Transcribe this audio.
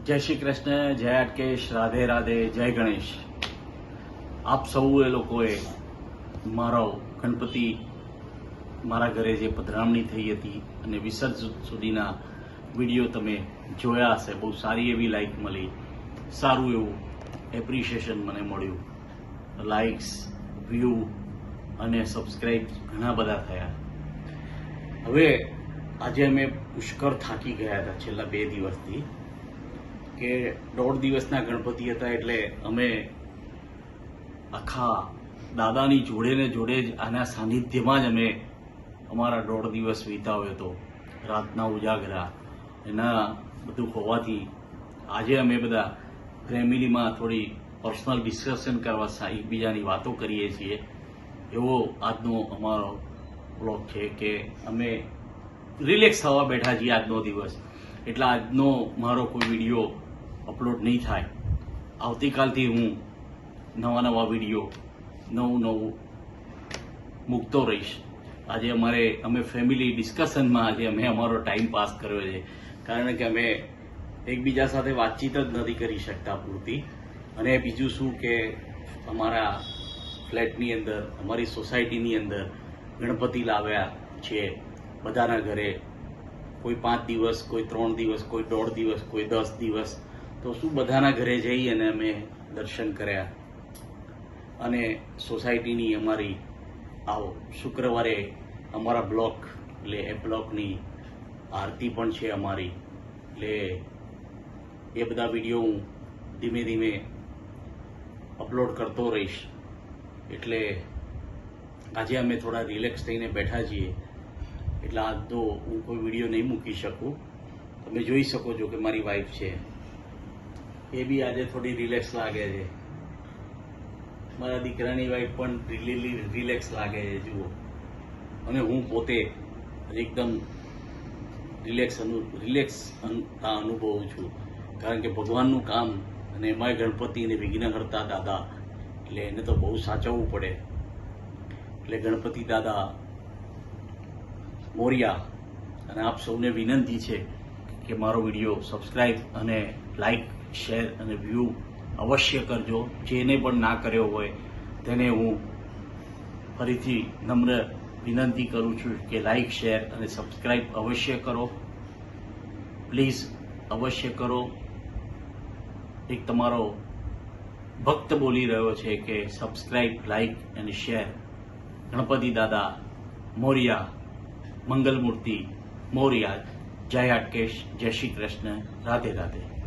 જય શ્રી કૃષ્ણ, જય અટકેશ, રાધે રાધે, જય ગણેશ. આપ સૌએ લોકોએ મારો ગણપતિ મારા ઘરે જે પધરામણી થઈ હતી અને વિસર્જન સુધીના વિડીયો તમે જોયા હશે. બહુ સારી એવી લાઈક મળી, સારું એવું એપ્રિશિએશન મને મળ્યું. લાઇક્સ, વ્યૂ અને સબસ્ક્રાઈબ ઘણા બધા થયા. હવે આજે અમે પુષ્કળ થાકી ગયા હતા છેલ્લા 2 દિવસથી, કે 1.5 દિવસના ગણપતિ હતા એટલે અમે આખા દાદાની જોડે ને જોડે જ આના સાનિધ્યમાં જ અમે અમારા 1.5 દિવસ વિતાવ્યો હતો. રાતના ઉજાગરા એના બધું હોવાથી આજે અમે બધા ફેમિલીમાં થોડી પર્સનલ ડિસ્કશન કરવા એકબીજાની વાતો કરીએ છીએ. એવો આજનો અમારો બ્લોગ છે કે અમે રિલેક્સ થવા બેઠા છીએ આજનો દિવસ. એટલે આજનો મારો કોઈ વિડીયો અપલોડ નહીં થાય. આવતીકાલથી હું નવા વિડીયો નવું મૂકતો રહીશ. આજે અમે ફેમિલી ડિસ્કશનમાં આજે અમે અમારો ટાઈમ પાસ કર્યો છે, કારણ કે અમે એકબીજા સાથે વાતચીત જ નથી કરી શકતા પૂરતી. અને બીજું શું કે અમારા ફ્લેટની અંદર, અમારી સોસાયટીની અંદર ગણપતિ લાવ્યા છે બધાના ઘરે. કોઈ 5 દિવસ, કોઈ 3 દિવસ, કોઈ 1.5 દિવસ, કોઈ 10 દિવસ. તો શું બધાના ઘરે જઈ અને અમે દર્શન કર્યા. અને સોસાયટીની અમારી શુક્રવારે અમારા બ્લોક એટલે એ બ્લોકની આરતી પણ છે અમારી. એટલે એ બધા વિડીયો હું ધીમે ધીમે અપલોડ કરતો રહીશ. એટલે આજે અમે થોડા રિલેક્સ થઈને બેઠા છીએ, એટલે આજ તો હું કોઈ વિડીયો નહીં મૂકી શકું. તમે જોઈ શકો છો કે મારી વાઈફ છે, એ બી આજે થોડી રિલેક્સ લાગે છે. મારા દીકરાની વાઈફ પણ રિલેક્સ લાગે છે, જુઓ. અને હું પોતે એકદમ રિલેક્સ અનુભવું છું, કારણ કે ભગવાનનું કામ અને એમાંય ગણપતિને વિઘ્નહર્તા દાદા, એટલે એને તો બહુ સાચવવું પડે. એટલે ગણપતિ દાદા મોરિયા. અને આપ સૌને વિનંતી છે કે મારો વિડીયો સબસ્ક્રાઈબ અને લાઈક, શેર અને વ્યૂ અવશ્ય કરજો. જેને પણ ના કર્યો હોય તેને હું ફરીથી નમ્ર વિનંતી કરું છું કે લાઈક, શેર અને સબસ્ક્રાઈબ અવશ્ય કરો. પ્લીઝ અવશ્ય કરો. એક તમારો ભક્ત બોલી રહ્યો છે કે સબસ્ક્રાઈબ, લાઈક અને શેર. ગણપતિ દાદા મોરિયા, મંગલમૂર્તિ મોરિયા. જય અટકેશ, જય શ્રી કૃષ્ણ, રાધે રાધે.